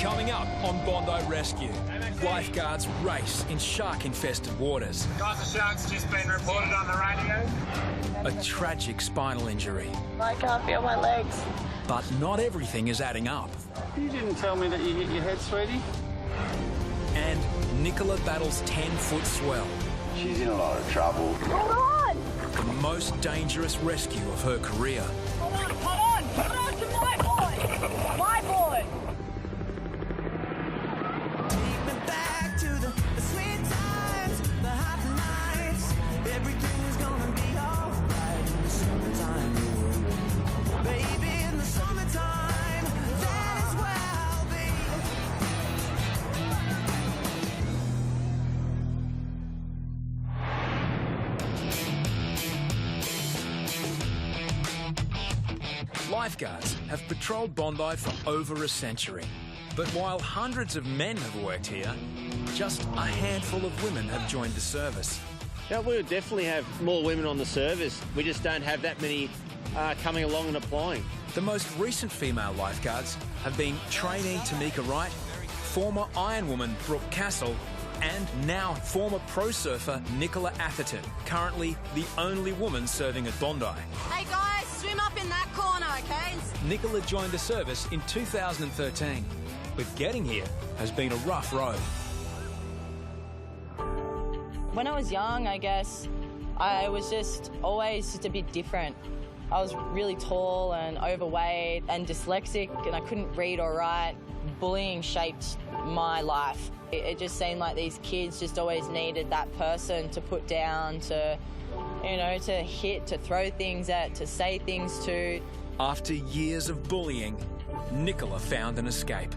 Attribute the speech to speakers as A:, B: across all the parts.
A: Coming up on Bondi Rescue, lifeguards race in shark-infested waters.
B: Guys, the shark's just been reported on the radio.
A: A tragic spinal injury.
C: I can't feel my legs.
A: But not everything is adding up.
D: You didn't tell me that you hit your head, sweetie.
A: And Nicola battles 10-foot swell.
E: She's in a lot of trouble.
C: Hold on!
A: The most dangerous rescue of her career.
C: Hold on, hold on! Hold on to my boy! My boy!
F: Take me back to the sweet times, the happy nights. Everything's gonna be alright in the summertime. Baby, in the summertime, that is where I'll be.
A: Lifeguards have patrolled Bondi for over a century. But while hundreds of men have worked here, just a handful of women have joined the service.
D: Yeah, we would definitely have more women on the service. We just don't have that many coming along and applying.
A: The most recent female lifeguards have been trainee Tamika Wright, former Ironwoman Brooke Castle, and now former pro surfer Nicola Atherton, currently the only woman serving at Bondi.
G: Hey guys, swim up in that corner, okay?
A: Nicola joined the service in 2013, but getting here has been a rough road.
C: When I was young, I guess, I was just always just a bit different. I was really tall and overweight and dyslexic, and I couldn't read or write. Bullying shaped my life. It just seemed like these kids just always needed that person to put down, to, you know, to hit, to throw things at, to say things to.
A: After years of bullying, Nicola found an escape.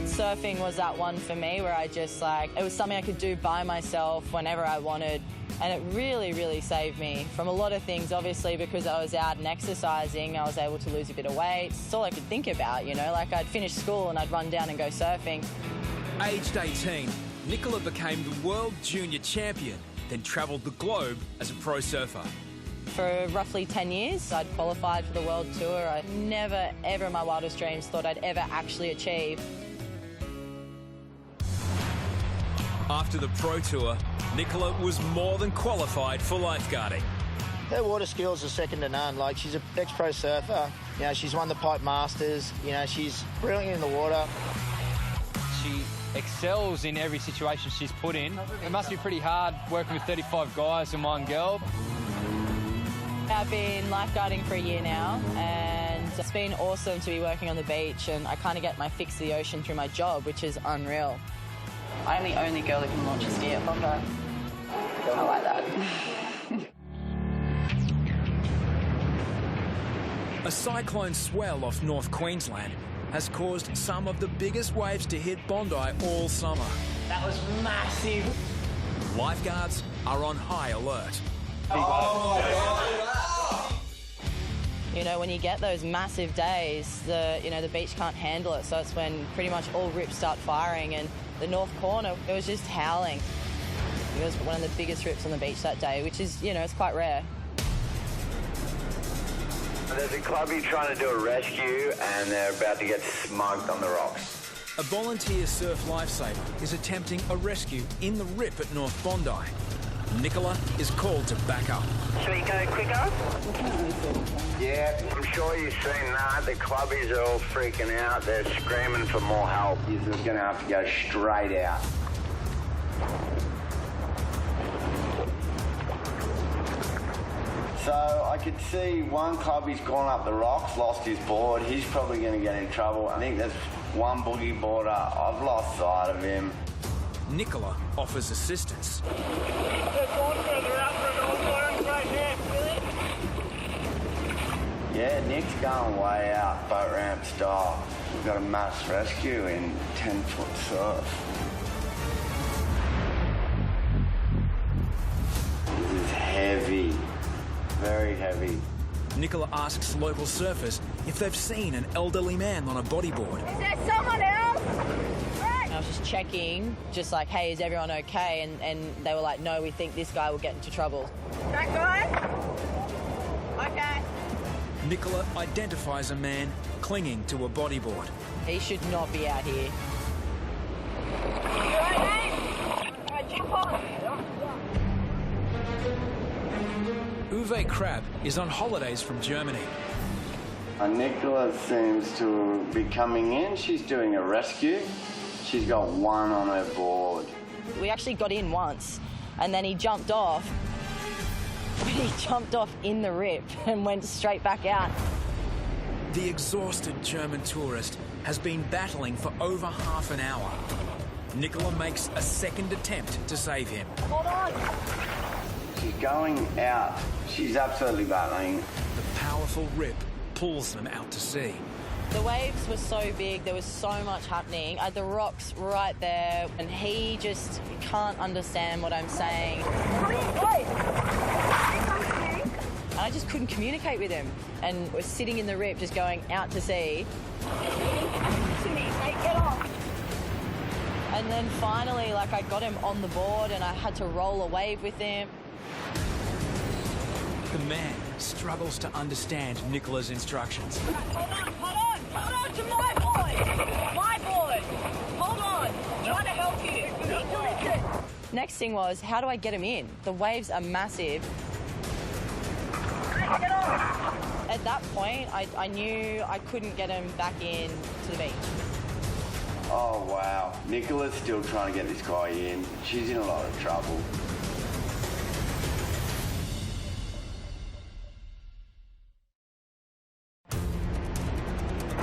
C: Surfing was that one for me where I just it was something I could do by myself whenever I wanted. And it really, really saved me from a lot of things, obviously, because I was out and exercising. I was able to lose a bit of weight. It's all I could think about, you know, like I'd finish school and I'd run down and go surfing.
A: Aged 18, Nicola became the world junior champion, then travelled the globe as a pro surfer.
C: For roughly 10 years, I'd qualified for the world tour. I never, ever in my wildest dreams thought I'd ever actually achieve.
A: After the pro tour, Nicola was more than qualified for lifeguarding.
H: Her water skills are second to none. Like, she's an ex-pro surfer. You know, she's won the Pipe Masters. You know, she's brilliant in the water.
I: She excels in every situation she's put in. It must be pretty hard working with 35 guys and one girl.
C: I've been lifeguarding for a year now, and it's been awesome to be working on the beach, and I kind of get my fix of the ocean through my job, which is unreal. I'm the only girl that can launch a ski at Poppa. I like that.
A: A cyclone swell off North Queensland has caused some of the biggest waves to hit Bondi all summer.
C: That was massive.
A: Lifeguards are on high alert.
C: You know, when you get those massive days, the beach can't handle it, so it's when pretty much all rips start firing, and the north corner, it was just howling. It was one of the biggest rips on the beach that day, which is, you know, it's quite rare.
E: There's a clubby trying to do a rescue and they're about to get smoked on the rocks.
A: A volunteer surf lifesaver is attempting a rescue in the rip at North Bondi. Nicola is called to back up.
G: Should we go quicker?
E: Yeah, I'm sure you've seen that. The clubbies are all freaking out. They're screaming for more help. You're going to have to go straight out. So I could see one clubby's gone up the rocks, lost his board. He's probably going to get in trouble. I think there's one boogie boarder. I've lost sight of him.
A: Nicola offers assistance.
E: Yeah, Nick's going way out, boat ramp style. We've got a mass rescue in 10-foot surf. This is heavy, very heavy.
A: Nicola asks local surfers if they've seen an elderly man on a bodyboard.
C: Is there someone else? I was just checking, just like, hey, is everyone okay? And they were like, no, we think this guy will get into trouble. That guy? Okay.
A: Nicola identifies a man clinging to a bodyboard.
C: He should not be out here.
A: Uwe Krab is on holidays from Germany.
E: Nicola seems to be coming in. She's doing a rescue. She's got one on her board.
C: We actually got in once, and then he jumped off. He jumped off in the rip and went straight back out.
A: The exhausted German tourist has been battling for over half an hour. Nicola makes a second attempt to save him.
C: Hold on!
E: She's going out. She's absolutely battling.
A: The powerful rip pulls them out to sea.
C: The waves were so big, there was so much happening. The rocks right there, and he just can't understand what I'm saying. And I just couldn't communicate with him. And we're sitting in the rip, just going out to sea. Get off. And then finally, like, I got him on the board and I had to roll a wave with him.
A: The man struggles to understand Nicola's instructions.
G: Hold on to my boy. Hold on, trying to help you.
C: Next thing was, how do I get him in? The waves are massive.
G: Get off.
C: At that point, I knew I couldn't get him back in to the beach.
E: Oh, wow. Nicola's still trying to get this guy in. She's in a lot of trouble.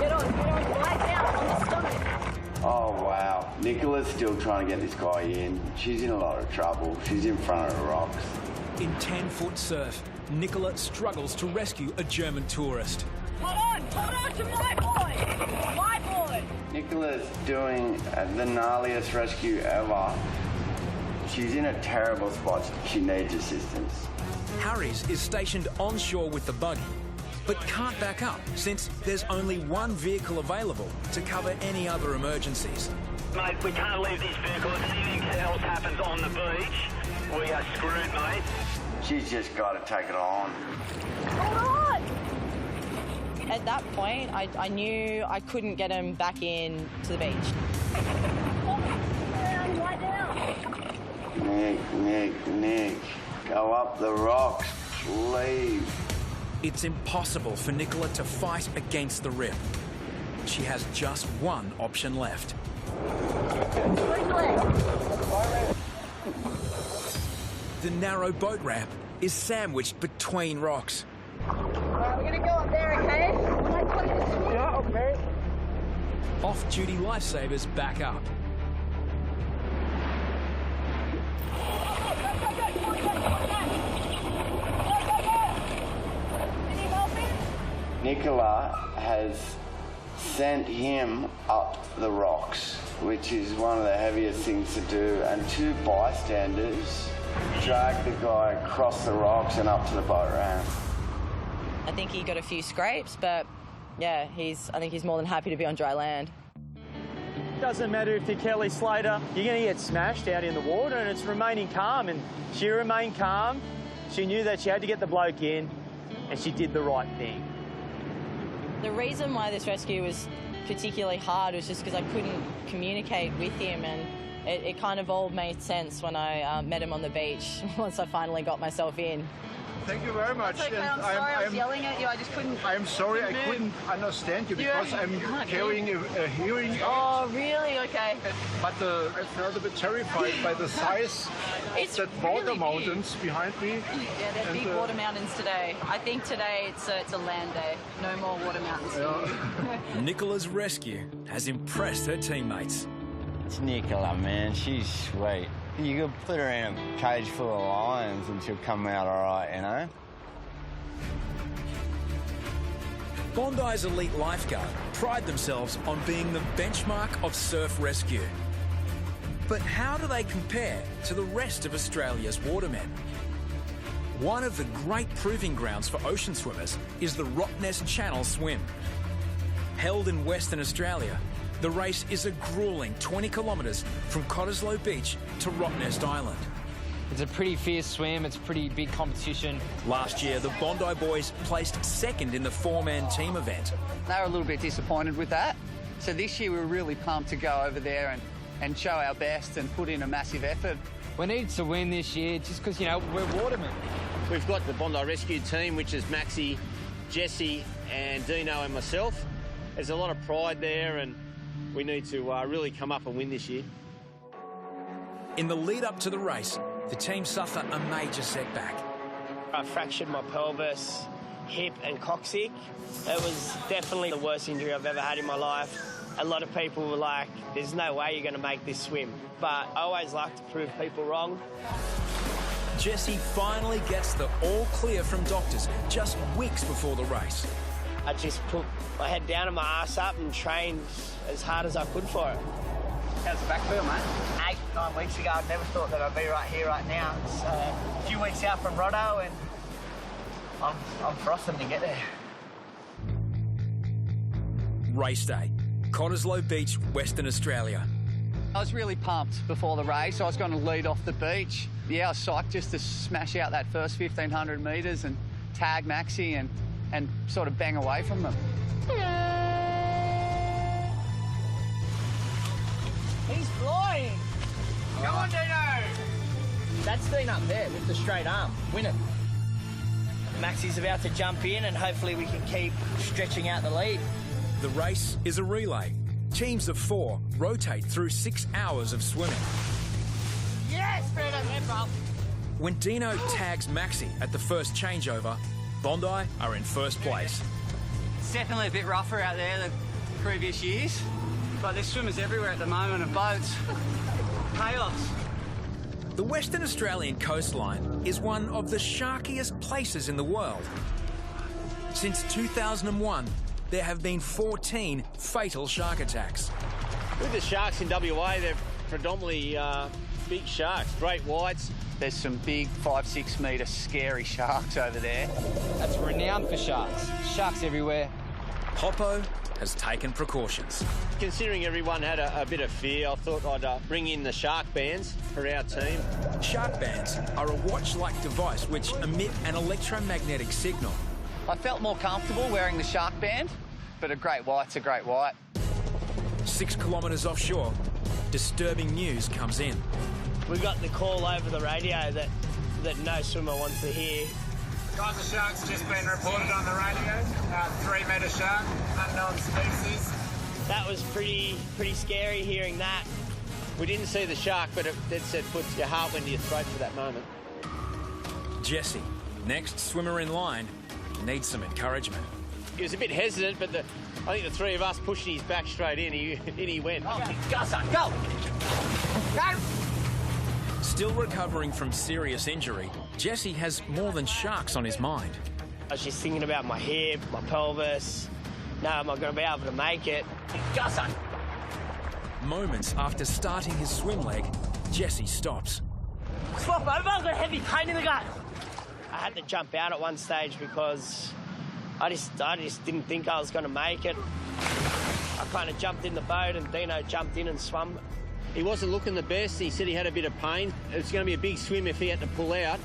G: Get on, right down on the stomach.
E: Oh, wow. Nicola's still trying to get this guy in. She's in a lot of trouble. She's in front of the rocks.
A: In 10-foot surf, Nicola struggles to rescue a German tourist.
G: Hold on to my boy.
E: Nicola's doing the gnarliest rescue ever. She's in a terrible spot. She needs assistance.
A: Harry's is stationed onshore with the buggy, but can't back up since there's only one vehicle available to cover any other emergencies.
B: Mate, we can't leave this vehicle. If anything else happens on the beach, we are screwed, mate.
E: She's just got to take it on.
G: Hold on.
C: At that point, I knew I couldn't get him back in to the beach.
G: Right now.
E: Nick, go up the rocks, please.
A: It's impossible for Nicola to fight against the rip. She has just one option left. The narrow boat ramp is sandwiched between rocks.
G: Alright, we're gonna go up there, okay?
B: Yeah, okay.
A: Off-duty lifesavers back up.
E: Nicola has sent him up the rocks, which is one of the heaviest things to do, and two bystanders drag the guy across the rocks and up to the boat ramp.
C: I think he got a few scrapes, but yeah, I think he's more than happy to be on dry land.
J: Doesn't matter if you're Kelly Slater, you're going to get smashed out in the water, and it's remaining calm, and she remained calm. She knew that she had to get the bloke in, and she did the right thing.
C: The reason why this rescue was particularly hard was just because I couldn't communicate with him, and it kind of all made sense when I met him on the beach once I finally got myself in.
K: Thank you very much.
G: It's okay, I'm sorry, I was yelling at you, I just couldn't...
K: I'm sorry, I couldn't understand you because I'm carrying a hearing aid.
G: Oh, really? Okay.
K: But I felt a bit terrified by the size of that water
G: really
K: mountains behind me.
G: Yeah, they're big water mountains today. I think today it's a land day. No more water mountains.
K: Yeah.
A: Nicola's rescue has impressed her teammates.
L: It's Nicola, man. She's sweet. You could put her in a cage full of lions and she'll come out all right, you know?
A: Bondi's elite lifeguard pride themselves on being the benchmark of surf rescue. But how do they compare to the rest of Australia's watermen? One of the great proving grounds for ocean swimmers is the Rottnest Channel swim. Held in Western Australia, the race is a grueling 20 kilometres from Cottesloe Beach to Rottnest Island.
I: It's a pretty fierce swim. It's a pretty big competition.
A: Last year, the Bondi boys placed second in the four-man team event.
M: They were a little bit disappointed with that. So this year we were really pumped to go over there and show our best and put in a massive effort.
I: We needed to win this year just because, you know, we're watermen.
D: We've got the Bondi rescue team, which is Maxie, Jesse and Dino and myself. There's a lot of pride there and we need to really come up and win this year.
A: In the lead-up to the race, the team suffer a major setback.
N: I fractured my pelvis, hip and coccyx. It was definitely the worst injury I've ever had in my life. A lot of people were like, there's no way you're going to make this swim. But I always like to prove people wrong.
A: Jesse finally gets the all clear from doctors just weeks before the race.
N: I just put my head down and my ass up and trained as hard as I could for it.
M: How's the back feel, mate? 8-9 weeks ago, I never thought that I'd be right here, right now. It's a few weeks out from Rotto, and I'm frothing to get there.
A: Race day, Cottesloe Beach, Western Australia.
M: I was really pumped before the race. I was going to lead off the beach. Yeah, I was psyched just to smash out that first 1,500 metres and tag Maxie and sort of bang away from them.
N: He's flying!
M: Go on, Dino!
N: That's Dino up there with the straight arm. Win it. Maxie's about to jump in and hopefully we can keep stretching out the lead.
A: The race is a relay. Teams of 4 rotate through 6 hours of swimming.
N: Yes, straight up there, bro.
A: When Dino tags Maxie at the first changeover, Bondi are in first place.
M: It's definitely a bit rougher out there than previous years. But there's swimmers everywhere at the moment and boats. Chaos.
A: The Western Australian coastline is one of the sharkiest places in the world. Since 2001, there have been 14 fatal shark attacks.
D: With the sharks in WA, they're predominantly big sharks, great whites.
M: There's some big 5-6 metre scary sharks over there.
I: That's renowned for sharks. Sharks everywhere.
A: Poppa has taken precautions.
D: Considering everyone had a bit of fear, I thought I'd bring in the shark bands for our team.
A: Shark bands are a watch-like device which emit an electromagnetic signal.
M: I felt more comfortable wearing the shark band, but a great white's a great white.
A: 6 kilometres offshore, disturbing news comes in.
N: We got the call over the radio that no swimmer wants to hear.
O: Guys, the shark's just been reported on the radio. 3-metre shark, unknown species.
N: That was pretty scary hearing that.
D: We didn't see the shark, but it said puts your heart into your throat for that moment.
A: Jesse, next swimmer in line, needs some encouragement.
D: He was a bit hesitant, but I think the 3 of us pushing his back straight in, he went.
N: Oh, go, son, go! Go!
A: Still recovering from serious injury, Jesse has more than sharks on his mind.
N: I was just thinking about my hip, my pelvis. No, am I going to be able to make it? Go, son!
A: Moments after starting his swim leg, Jesse stops.
N: Swap over, I've got a heavy pain in the gut. I had to jump out at one stage because I just didn't think I was going to make it. I kind of jumped in the boat and Dino jumped in and swum.
D: He wasn't looking the best. He said he had a bit of pain. It was going to be a big swim if he had to pull out.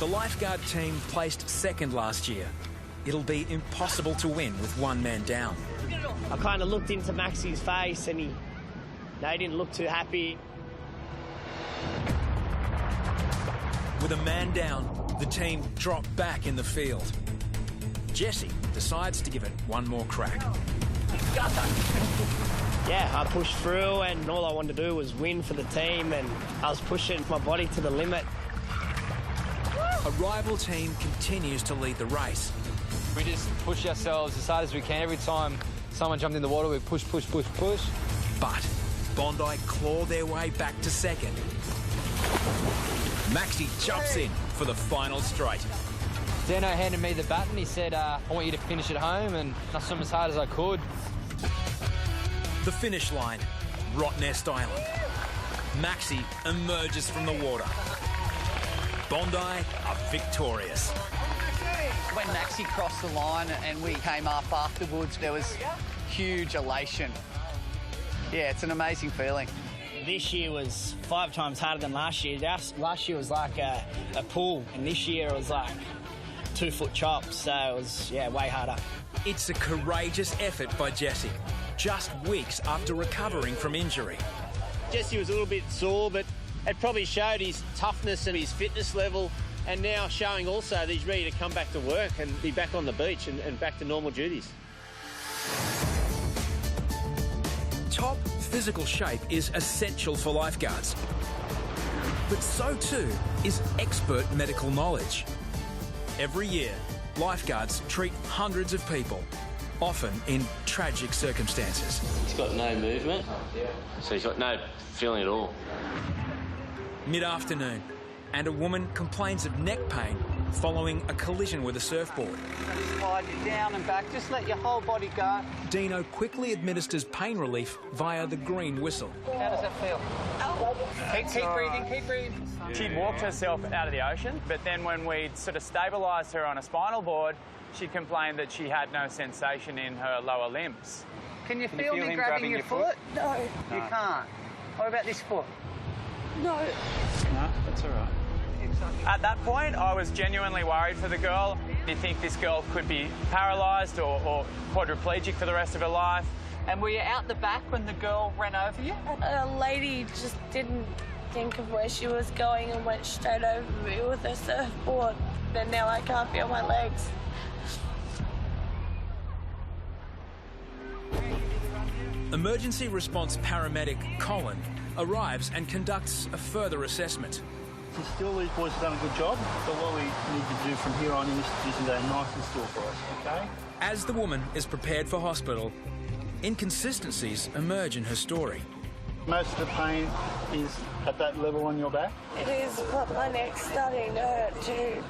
A: The lifeguard team placed second last year. It'll be impossible to win with one man down.
N: I kind of looked into Maxie's face and he didn't look too happy.
A: With a man down, the team drop back in the field. Jesse decides to give it one more crack.
N: Yeah, I pushed through and all I wanted to do was win for the team and I was pushing my body to the limit.
A: A rival team continues to lead the race.
I: We just push ourselves as hard as we can. Every time someone jumped in the water, we push, push, push, push.
A: But Bondi claw their way back to second. Maxie jumps in for the final straight.
I: Dano handed me the baton. He said, I want you to finish at home, and I swam as hard as I could.
A: The finish line, Rottnest Island. Maxie emerges from the water. Bondi are victorious.
M: When Maxie crossed the line and we came up afterwards, there was huge elation. Yeah, it's an amazing feeling.
N: This year was 5 times harder than last year. Last year was like a pool, and this year it was like 2-foot chops, so it was, yeah, way harder.
A: It's a courageous effort by Jesse, just weeks after recovering from injury.
D: Jesse was a little bit sore, but it probably showed his toughness and his fitness level, and now showing also that he's ready to come back to work and be back on the beach and back to normal duties.
A: Top physical shape is essential for lifeguards, but so too is expert medical knowledge. Every year, lifeguards treat hundreds of people, often in tragic circumstances.
P: He's got no movement, so he's got no feeling at all.
A: Mid-afternoon, and a woman complains of neck pain following a collision with a surfboard.
M: Slide you down and back, just let your whole body go.
A: Dino quickly administers pain relief via the green whistle.
M: How does that feel? Keep breathing, keep breathing.
J: She walked herself out of the ocean, but then when we sort of stabilised her on a spinal board, she complained that she had no sensation in her lower limbs.
M: Can you feel me grabbing your foot?
G: No.
M: You can't. What about this foot?
G: No.
J: No, that's all right. At that point, I was genuinely worried for the girl. You think this girl could be paralysed or quadriplegic for the rest of her life.
M: And were you out the back when the girl ran over you?
G: A lady just didn't think of where she was going and went straight over me with her surfboard. And now I can't feel my legs.
A: Emergency response paramedic Colin arrives and conducts a further assessment.
Q: Still, these boys have done a good job, but what we need to do from here on is to go nice and still for us, okay?
A: As the woman is prepared for hospital, inconsistencies emerge in her story.
Q: Most of the pain is at that level on your back?
G: It is, but my neck's starting to hurt too.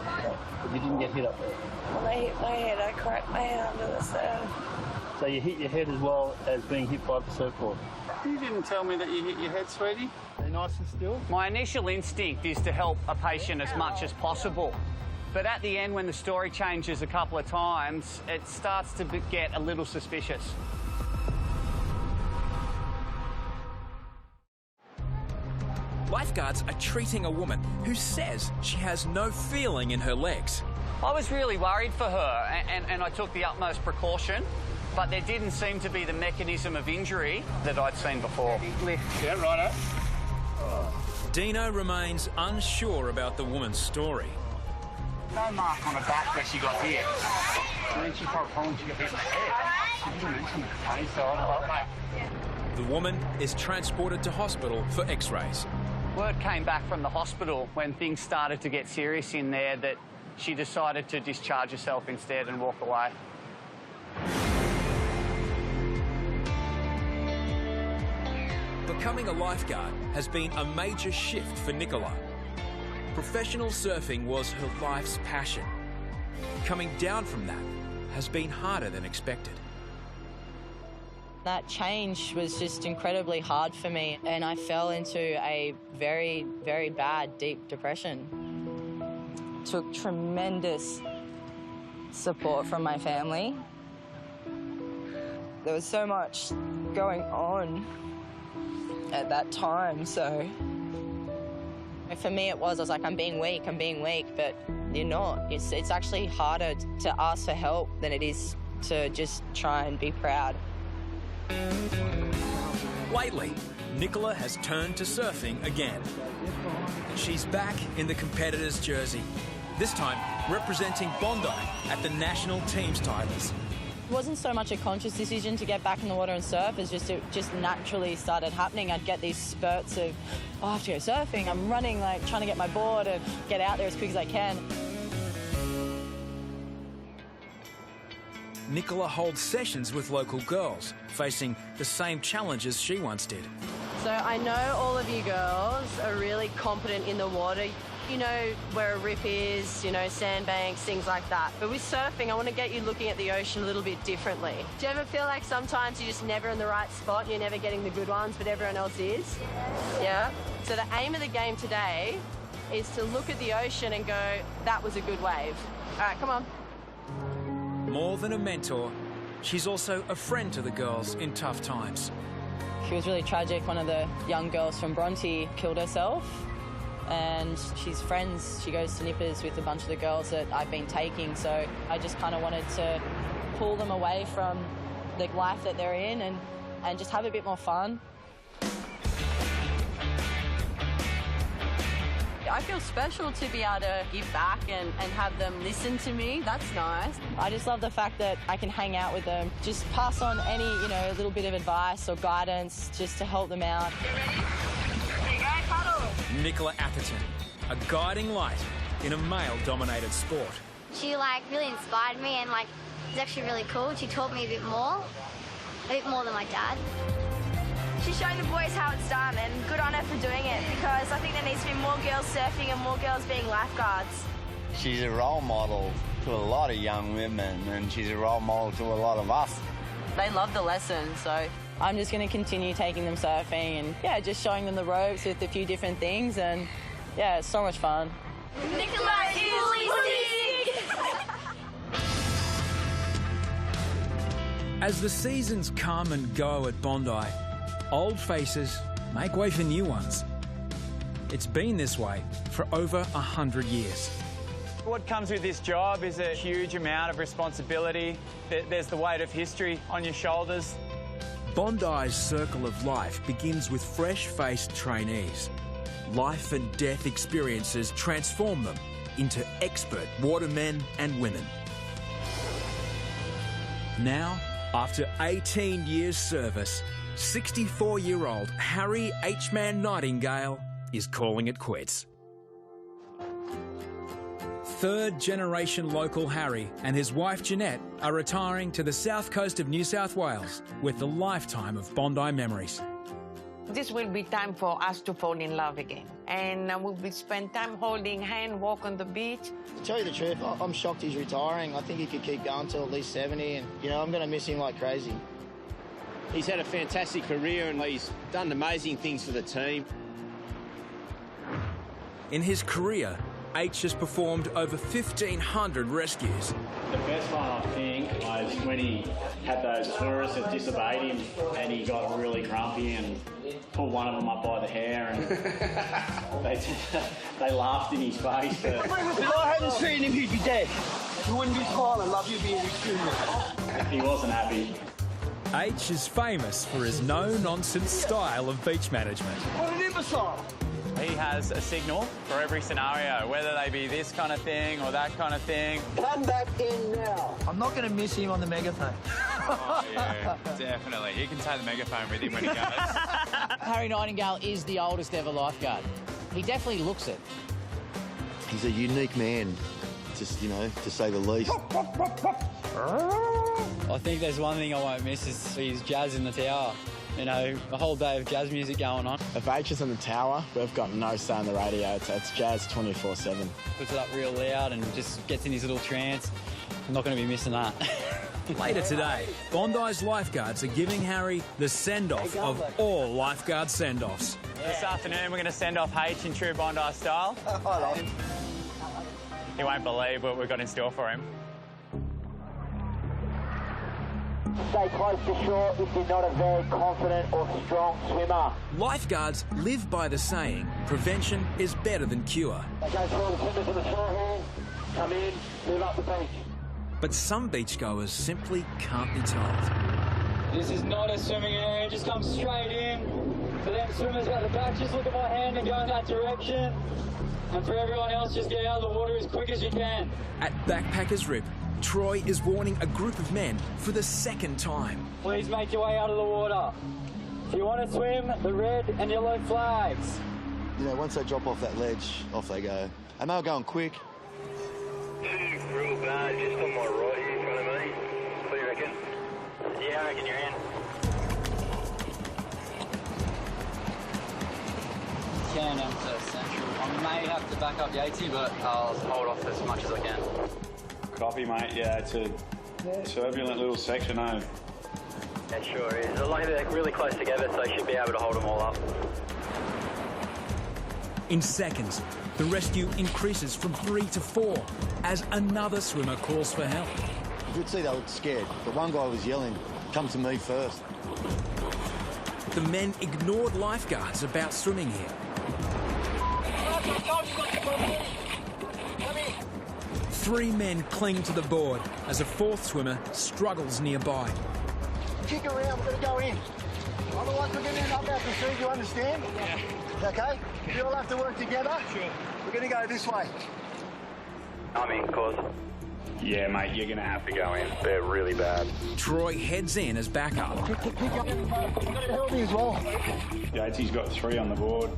Q: But you didn't get hit up there?
G: When I hit my head, I cracked my head under the surf.
Q: So you hit your head as well as being hit by the surfboard? You didn't tell me that you hit your head, sweetie. Are you nice and still?
M: My initial instinct is to help a patient as much as possible. But at the end, when the story changes a couple of times, it starts to get a little suspicious.
A: Lifeguards are treating a woman who says she has no feeling in her legs.
M: I was really worried for her, and I took the utmost precaution, but there didn't seem to be the mechanism of injury that I'd seen before.
Q: Yeah, righto.
A: Dino remains unsure about the woman's story.
K: No mark on her back where she got hit. And then she probably got hit in the head. She didn't mention the pain, so I
A: The woman is transported to hospital for x-rays.
M: Word came back from the hospital when things started to get serious in there that she decided to discharge herself instead and walk away.
A: Becoming a lifeguard has been a major shift for Nicola. Professional surfing was her life's passion. Coming down from that has been harder than expected.
C: That change was just incredibly hard for me, and I fell into a very, very bad, deep depression. Took tremendous support from my family. There was so much going on at that time, so for me I was like, I'm being weak, but you're not. It's actually harder to ask for help than it is to just try and be proud.
A: Lately, Nicola has turned to surfing again. She's back in the competitor's jersey, this time representing Bondi at the national teams titles.
C: It wasn't so much a conscious decision to get back in the water and surf, it just naturally started happening. I'd get these spurts of, oh, I have to go surfing, I'm running, like trying to get my board and get out there as quick as I can.
A: Nicola holds sessions with local girls, facing the same challenges she once did.
R: So I know all of you girls are really competent in the water. You know where a rip is, you know, sandbanks, things like that. But with surfing, I want to get you looking at the ocean a little bit differently. Do you ever feel like sometimes you're just never in the right spot and you're never getting the good ones, but everyone else is? Yeah? So the aim of the game today is to look at the ocean and go, that was a good wave. All right, come on.
A: More than a mentor, she's also a friend to the girls in tough times.
C: She was really tragic. One of the young girls from Bondi killed herself, and she's friends. She goes to nippers with a bunch of the girls that I've been taking, so I just kind of wanted to pull them away from the life that they're in and just have a bit more fun. I feel special to be able to give back and have them listen to me. That's nice. I just love the fact that I can hang out with them, just pass on any, little bit of advice or guidance just to help them out.
G: You ready? Here you go, paddle.
A: Nicola Atherton, a guiding light in a male-dominated sport.
S: She really inspired me and it's actually really cool. She taught me a bit more than my dad.
G: She's showing the boys how it's done, and good on her for doing it, because I think there needs to be more girls surfing and more girls being lifeguards.
L: She's a role model to a lot of young women, and she's a role model to a lot of us.
C: They love the lesson, so I'm just going to continue taking them surfing and, just showing them the ropes with a few different things, and, it's so much fun.
G: Nicola is
A: As the seasons come and go at Bondi, old faces make way for new ones. It's been this way for over 100 years.
J: What comes with this job is a huge amount of responsibility. There's the weight of history on your shoulders.
A: Bondi's circle of life begins with fresh-faced trainees. Life and death experiences transform them into expert watermen and women. Now, after 18 years' service, 64-year-old Harry H-Man Nightingale is calling it quits. Third-generation local Harry and his wife Jeanette are retiring to the south coast of New South Wales with a lifetime of Bondi memories.
T: This will be time for us to fall in love again. And we will spend time holding hand, walk on the beach.
H: To tell you the truth, I'm shocked he's retiring. I think he could keep going till at least 70, and, I'm going to miss him like crazy.
D: He's had a fantastic career and he's done amazing things for the team.
A: In his career, H has performed over 1,500 rescues.
Q: The best one, I think, was when he had those tourists that disobeyed him and he got really grumpy and pulled one of them up by the hair and they laughed in his face. But
K: If I hadn't seen him, he'd be dead. You wouldn't be smiling, love you being rescued.
Q: he wasn't happy.
A: H is famous for his no-nonsense style of beach management.
K: What an imbecile!
J: He has a signal for every scenario, whether they be this kind of thing or that kind of thing.
K: Come back in now.
H: I'm not going to miss him on the megaphone.
I: Oh, yeah, definitely. He can take the megaphone with him when he goes.
U: Harry Nightingale is the oldest ever lifeguard. He definitely looks it.
V: He's a unique man, just, to say the least.
I: I think there's one thing I won't miss is his jazz in the tower. A whole day of jazz music going on.
W: If H is in the tower, we've got no say on the radio. It's jazz 24/7.
I: Puts it up real loud and just gets in his little trance. I'm not going to be missing that.
A: Later today, Bondi's lifeguards are giving Harry the send-off of all lifeguard send-offs.
J: This afternoon we're going to send off H in true Bondi style. He won't believe what we've got in store for him.
K: Stay close to shore if you're not a very confident or strong swimmer.
A: Lifeguards live by the saying, prevention is better than cure.
K: Okay, for all the swimmers on the shore here, come in, move up the beach.
A: But some beachgoers simply can't be told.
I: This is not a swimming area, just come straight in. For them swimmers at the back, just look at my hand and go in that direction. And for everyone else, just get out of the water as quick as you can.
A: At Backpackers Rip, Troy is warning a group of men for the second time.
I: Please make your way out of the water. If you want to swim, the red and yellow flags.
V: Once they drop off that ledge, off they go. And they were going quick.
B: Two real bad just on my right here in front of me. What do you reckon? Yeah, I reckon you're in.
I: Can enter central. I may have to back up Yatesy, but I'll hold off as much as I can.
Q: Copy, mate. Yeah, it's a turbulent little section, eh?
B: It sure is. They're really close together, so you should be able to hold them all up.
A: In seconds, the rescue increases from 3 to 4 as another swimmer calls for help.
V: You could see they looked scared, but one guy was yelling, "Come to me first."
A: the men ignored lifeguards about swimming here. 3 men cling to the board as a 4th swimmer struggles nearby.
H: Kick around, we're going to go in. Otherwise we're going to end up out to sea, you understand? Yeah. Okay? We all have to work together. Sure. We're going to go this way.
B: I'm in, cause.
Q: Yeah, mate, you're going to have to go in. They're really bad.
A: Troy heads in as backup.
H: Pick up. You've got to help me as well.
Q: Yates's got 3 on the board.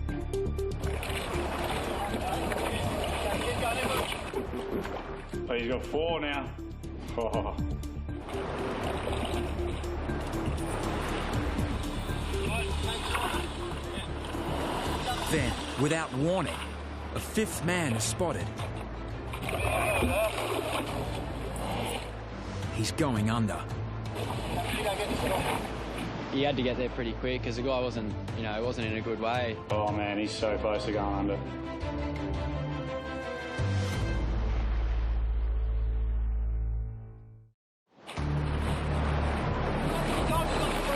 Q: Oh, he's got 4 now. Oh.
A: Then, without warning, a 5th man is spotted. He's going under.
E: He had to get there pretty quick because the guy wasn't in a good way.
Q: Oh, man, he's so close to going under.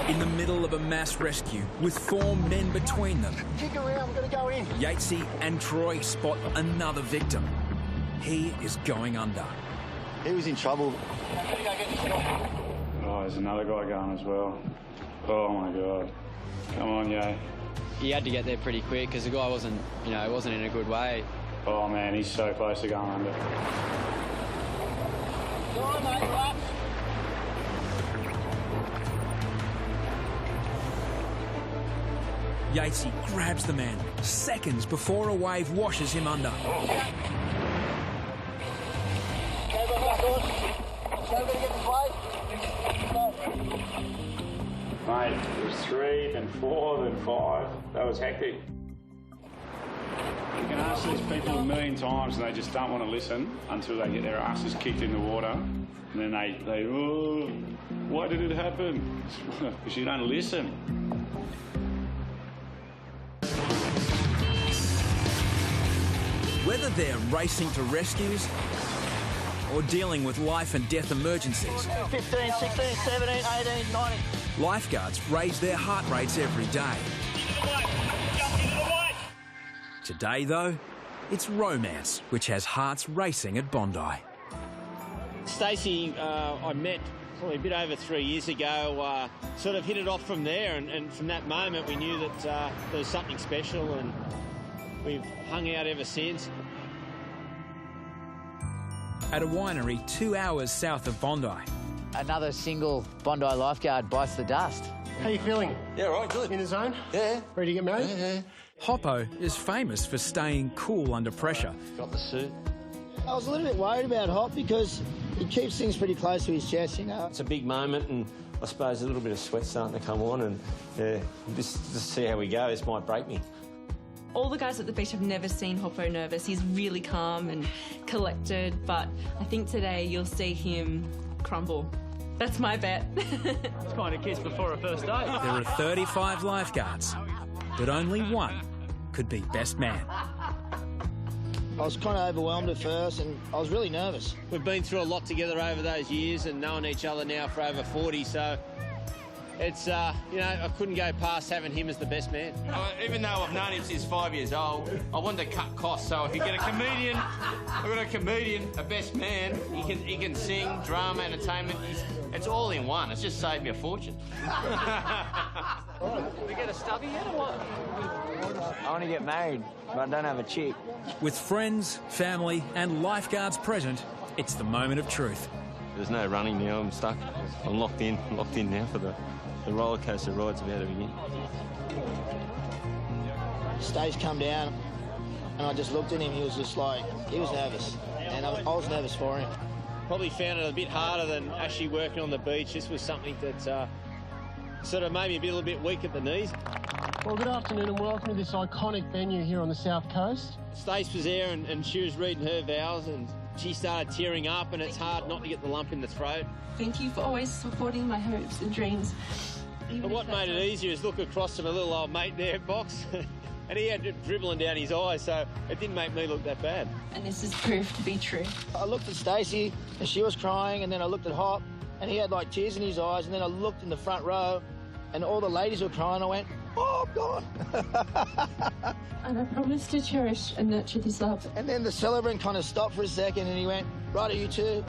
A: In the middle of a mass rescue, with 4 men between them,
H: Kick around, we're going to go in.
A: Yatesy and Troy spot another victim. He is going under.
V: He was in trouble.
Q: Oh, there's another guy going as well. Oh, my God. Come on, Yay.
E: He had to get there pretty quick because the guy wasn't in a good way.
Q: Oh, man, he's so close to going under.
H: Go on, mate, relax.
A: Yatesy grabs the man seconds before a wave washes him under.
Q: Mate, it was 3, then 4, then 5. That was hectic. You can ask these people a million times and they just don't want to listen until they get their asses kicked in the water. And then they oh, why did it happen? Because you don't listen.
A: Whether they're racing to rescues or dealing with life and death emergencies,
H: 15, 16, 17, 18, 19.
A: lifeguards raise their heart rates every day. Today, though, it's romance which has hearts racing at Bondi.
D: Stacey, I met probably a bit over 3 years ago, sort of hit it off from there, and from that moment we knew that there was something special, and we've hung out ever since.
A: At a winery 2 hours south of Bondi.
U: Another single Bondi lifeguard bites the dust.
F: How you feeling?
V: Yeah, right, good.
F: In the zone?
V: Yeah.
F: Ready to get married?
V: Yeah.
A: Hoppo is famous for staying cool under pressure.
V: Got the suit.
H: I was a little bit worried about Hop because he keeps things pretty close to his chest, you know.
D: It's a big moment, and I suppose a little bit of sweat starting to come on, and yeah, just see how we go. This might break me.
O: All the guys at the beach have never seen Hoppo nervous. He's really calm and collected, but I think today you'll see him crumble. That's my bet.
J: It's kind of kiss before a first date.
A: There are 35 lifeguards, but only one could be best man.
H: I was kind of overwhelmed at first and I was really nervous.
D: We've been through a lot together over those years and known each other now for over 40, so it's, you know, I couldn't go past having him as the best man.
X: Even though I've known him since 5 years old, I wanted to cut costs, so if you get a comedian, I've got a comedian, a best man, he can sing, drama, entertainment, it's all in one. It's just saved me a fortune.
J: Did we get a stubby yet or what?
U: I want to get married, but I don't have a chick.
A: With friends, family and lifeguards present, it's the moment of truth.
P: There's no running now, I'm stuck. I'm locked in now for the roller coaster ride's about to begin.
H: Stage come down and I just looked at him, he was just like, he was nervous. And I was nervous for him.
D: Probably found it a bit harder than actually working on the beach. This was something that sort of made me a little bit weak at the knees.
F: Well, good afternoon and welcome to this iconic venue here on the South Coast.
D: Stace was there and she was reading her vows and she started tearing up, and it's hard not to get the lump in the throat.
O: Thank you for always supporting my hopes and dreams.
D: But what made it easier is look across to my little old mate there, Box, and he had it dribbling down his eyes, so it didn't make me look that bad.
O: And this is proved to be true.
H: I looked at Stacey and she was crying, and then I looked at Hop and he had like tears in his eyes, and then I looked in the front row
M: and all the ladies were crying. I went, oh, I'm gone.
N: And I promise to cherish and nurture this love.
M: And then the celebrant kind of stopped for a second and he went, right, are you too?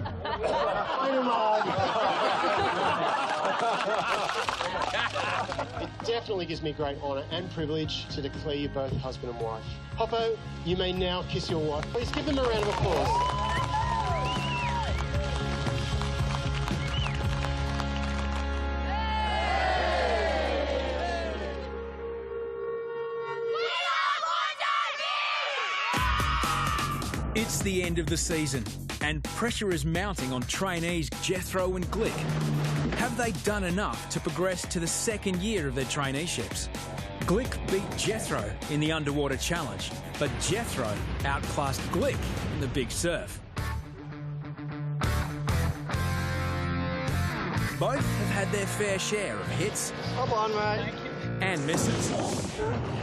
F: It definitely gives me great honour and privilege to declare you both husband and wife. Poppa, you may now kiss your wife. Please give them a round of applause.
A: It's the end of the season, and pressure is mounting on trainees Jethro and Glick. Have they done enough to progress to the second year of their traineeships? Glick beat Jethro in the underwater challenge, but Jethro outclassed Glick in the big surf. Both have had their fair share of hits.
F: Come on, mate.
A: And misses.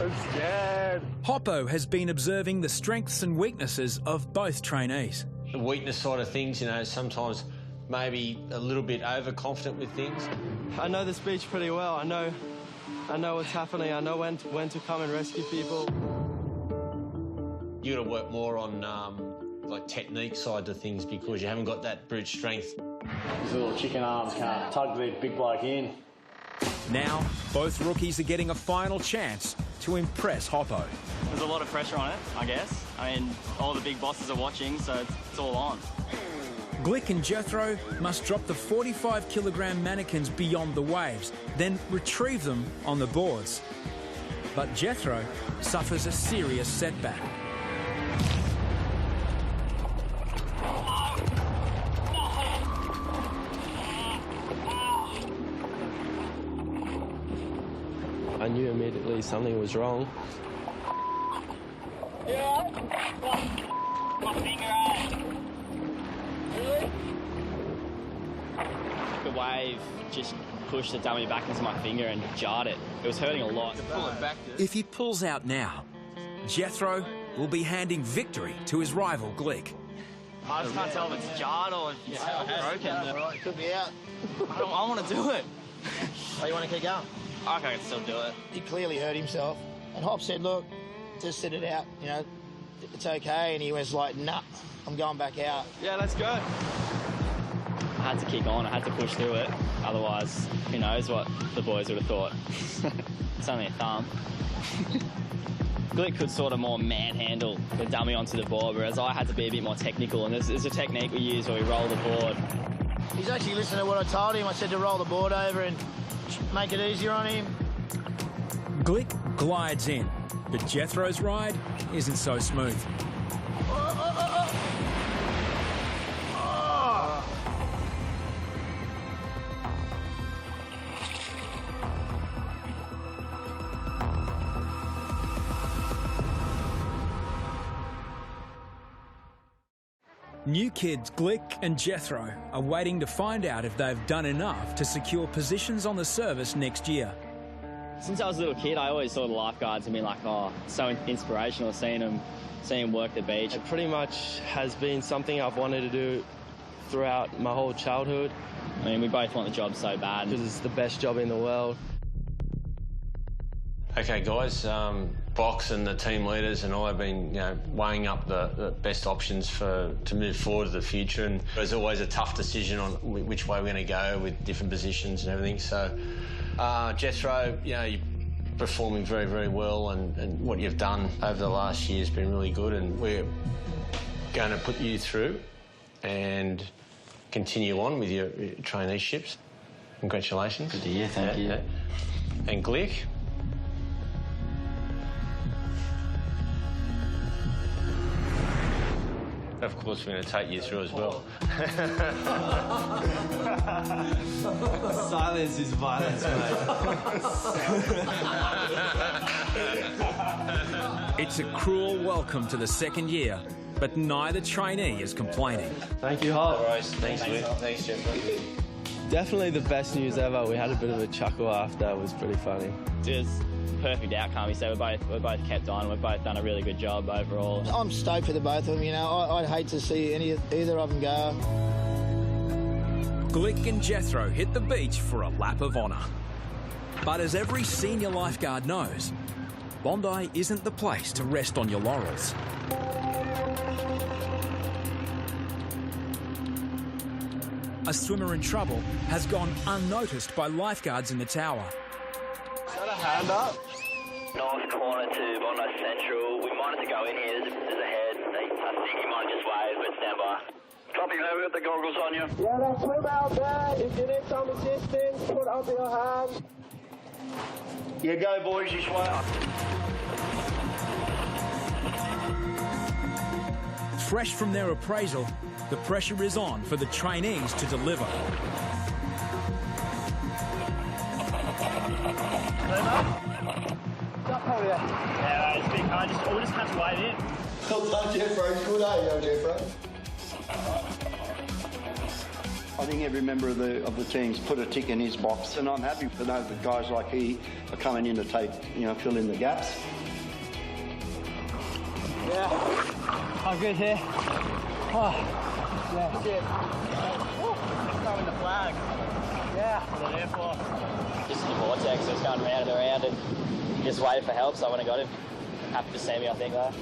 F: I'm scared.
A: Hoppo has been observing the strengths and weaknesses of both trainees.
D: The weakness side of things, you know, sometimes maybe a little bit overconfident with things.
R: I know this beach pretty well. I know what's happening. I know when to come and rescue people.
D: You got to work more on like technique side of things because you haven't got that brute strength.
I: These little chicken arms can't tug the big bloke in.
A: Now, both rookies are getting a final chance to impress Hoppo.
S: There's a lot of pressure on it, I guess. I mean, all the big bosses are watching, so it's all on.
A: Glick and Jethro must drop the 45-kilogram mannequins beyond the waves, then retrieve them on the boards. But Jethro suffers a serious setback.
R: I knew immediately something was wrong.
S: The wave just pushed the dummy back into my finger and jarred it. It was hurting a lot.
A: If he pulls out now, Jethro will be handing victory to his rival Glick.
S: I just can't tell if it's jarred or if it's broken.
M: Right, could be out.
S: I want to do it.
M: Oh, you want to keep going?
S: I can still do it.
M: He clearly hurt himself. And Hop said, look, just sit it out, you know, it's okay. And he was like, nah, I'm going back out.
R: Yeah, let's go.
S: I had to keep on. I had to push through it. Otherwise, who knows what the boys would have thought. It's only a thumb. Glick could sort of more manhandle the dummy onto the board, whereas I had to be a bit more technical. And there's a technique we use where we roll the board.
M: He's actually listened to what I told him. I said to roll the board over and make it easier on him.
A: Glick glides in, but Jethro's ride isn't so smooth. New kids Glick and Jethro are waiting to find out if they've done enough to secure positions on the service next year.
S: Since I was a little kid, I always saw the lifeguards and been like, oh, so inspirational seeing them work the beach.
R: It pretty much has been something I've wanted to do throughout my whole childhood.
S: I mean, we both want the job so bad.
R: Because it's the best job in the world.
D: Okay, guys, Box and the team leaders and I have been, you know, weighing up the best options to move forward to the future. And there's always a tough decision on which way we're going to go with different positions and everything. So, Jethro, you know, you're performing very, very well, and what you've done over the last year has been really good. And we're going to put you through and continue on with your traineeships. Congratulations.
R: Good to hear, thank you.
D: And Glick. Of course, we're going to take you through as well.
R: Silence is violence, mate.
A: It's a cruel welcome to the second year, but neither trainee is complaining.
R: Thank you, Hop.
D: All right, thanks, Glick. Thanks, Jeffrey.
R: Definitely the best news ever. We had a bit of a chuckle after. It was pretty funny.
S: It was a perfect outcome. We said we're both kept on. We've both done a really good job overall.
M: I'm stoked for the both of them, you know. I'd hate to see either of them go.
A: Glick and Jethro hit the beach for a lap of honour. But as every senior lifeguard knows, Bondi isn't the place to rest on your laurels. A swimmer in trouble has gone unnoticed by lifeguards in the tower.
H: Is that a hand up?
B: North corner to Bondi Central. We might have to go in here. There's a head. I think he might have just waved, but stand by. Copy, over with the goggles on you.
H: Yeah, that's swim out there. If you need some assistance, put up your hand. Yeah, go boys, this way.
A: Fresh from their appraisal, the pressure is on for the trainees to deliver.
J: Yeah, it's big. We'll just have to wade in.
H: Well done, Jeffrey. Good, eh, Jeffrey?
V: I think every member of the team's put a tick in his box, and I'm happy to know that guys like he are coming in to fill in the gaps.
J: Yeah, I'm good here. Oh, yeah, shit. Throwing the flag. Yeah, what are they there for?
S: Just the vortex, just going round and around and just waited for help, so when I got him, happy to see me, I think, though.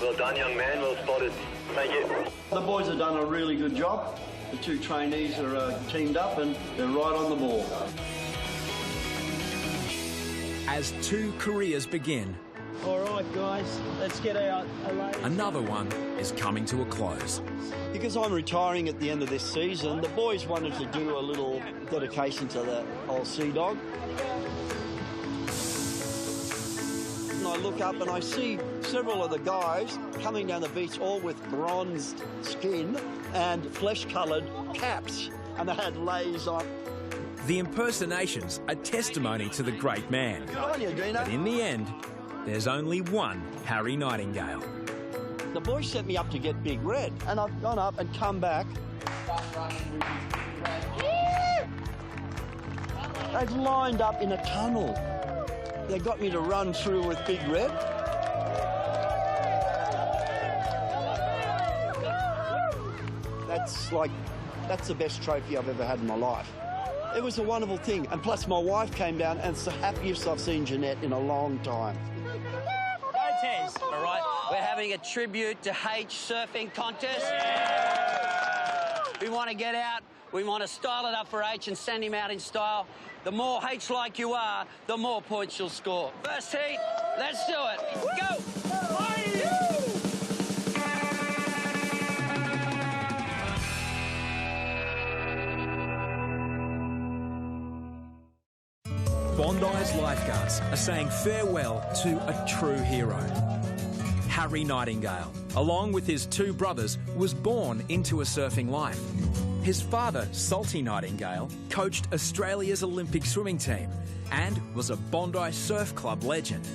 B: Well done, young man. Well spotted. Thank you.
V: The boys have done a really good job. The two trainees are teamed up and they're right on the ball.
A: As two careers begin,
J: All right, guys, let's get out.
A: another one is coming to a close.
V: Because I'm retiring at the end of this season, the boys wanted to do a little dedication to the old sea dog. And I look up and I see several of the guys coming down the beach all with bronzed skin and flesh-coloured caps, and they had leis on.
A: The impersonations are testimony to the great man.
V: Good on you, Dino.
A: But in the end, there's only one Harry Nightingale.
V: The boys set me up to get Big Red, and I've gone up and come back. They've lined up in a tunnel. They got me to run through with Big Red. That's the best trophy I've ever had in my life. It was a wonderful thing. And plus my wife came down, and it's the happiest I've seen Jeanette in a long time.
C: All right, we're having a tribute to H surfing contest. We want to get out. We want to style it up for H and send him out in style. The more H like you are, the more points you'll score. First heat, let's do it. Go!
A: Bondi's lifeguards are saying farewell to a true hero. Harry Nightingale, along with his two brothers, was born into a surfing life. His father, Salty Nightingale, coached Australia's Olympic swimming team and was a Bondi Surf Club legend.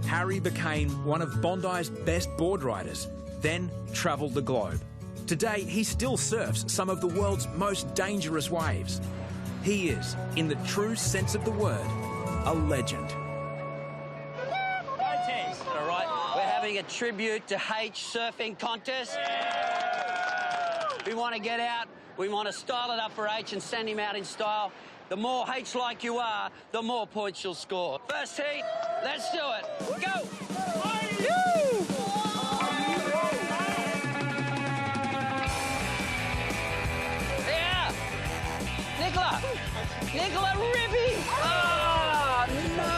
A: Harry became one of Bondi's best board riders, then travelled the globe. Today, he still surfs some of the world's most dangerous waves. He is, in the true sense of the word, a legend.
C: All right, we're having a tribute to H surfing contest. We want to get out. We want to style it up for H and send him out in style. The more H like you are, the more points you'll score. First heat, let's do it. Go! Yeah! Nicola ripping! Oh, no!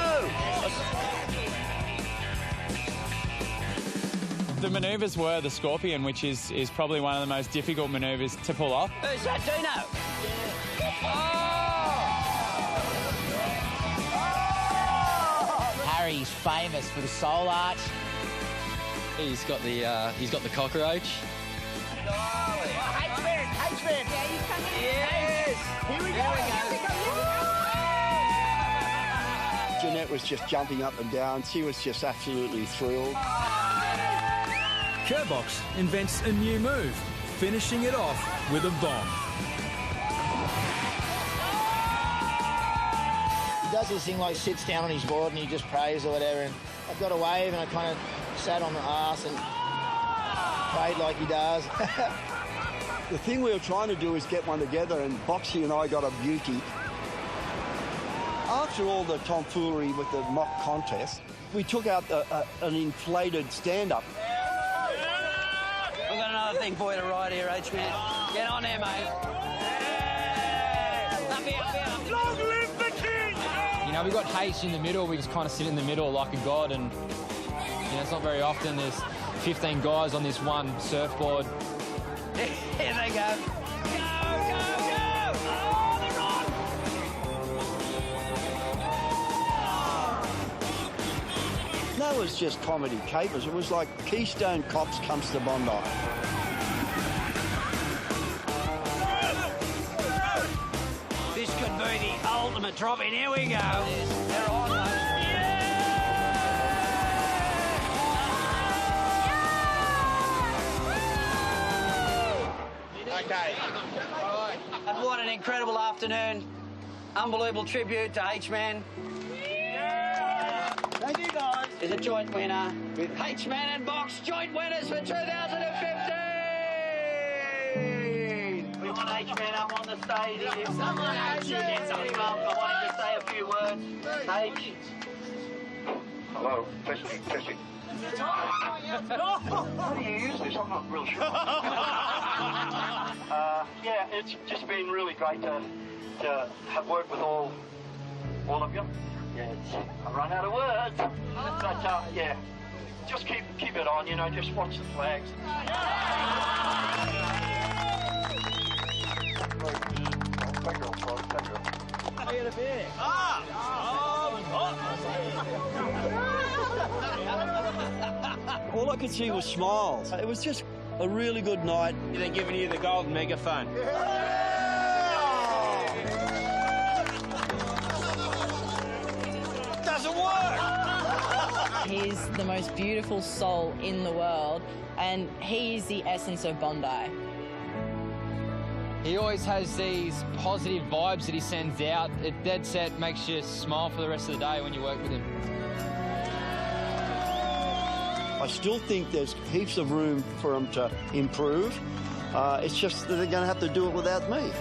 G: The manoeuvres were the scorpion, which is probably one of the most difficult manoeuvres to pull off.
C: Who's that, Dino?
U: Harry's famous for the soul arch.
E: He's got the cockroach.
U: H-man! Yeah, he's coming.
C: Yes!
U: Here we go.
V: Jeanette was just jumping up and down. She was just absolutely thrilled.
A: Kerbox invents a new move, finishing it off with a bomb.
M: He does this thing like sits down on his board and he just prays or whatever, and I've got a wave and I kind of sat on the arse and prayed like he does.
V: The thing we were trying to do is get one together, and Boxy and I got a beauty. After all the tomfoolery with the mock contest, we took out an inflated stand-up.
C: We've got another thing for you to ride here, H-Man. Get on there, mate. Up here, up here. Long live the king!
G: You know, we've got H in the middle. We just kind of sit in the middle like a god, and you know, it's not very often there's 15 guys on this one surfboard.
C: Here they go. Go, go, go! Oh, they're on!
V: That was just comedy capers. It was like Keystone Cops comes to Bondi.
C: This could be the ultimate drop-in. Here we go. They're on, mate. Okay. And what an incredible afternoon. Unbelievable tribute to H-Man.
H: Thank you, guys.
C: Is a joint winner with H-Man and Box, joint winners for 2015. We want H-Man up on the stage. Someone H-Man. I wanted to say a few words. H.
H: Hello, testing. How do you use this? I'm not real sure. Yeah, it's just been really great to have worked with all of you. Yeah, I've run out of words. But yeah, just keep it on, you know, just watch the flags.
V: All I could see was smiles. It was just a really good night.
X: They're giving you the golden megaphone.
V: Doesn't work!
K: He's the most beautiful soul in the world, and he's the essence of Bondi.
G: He always has these positive vibes that he sends out. It dead set makes you smile for the rest of the day when you work with him.
V: I still think there's heaps of room for him to improve. It's just that they're going to have to do it without me.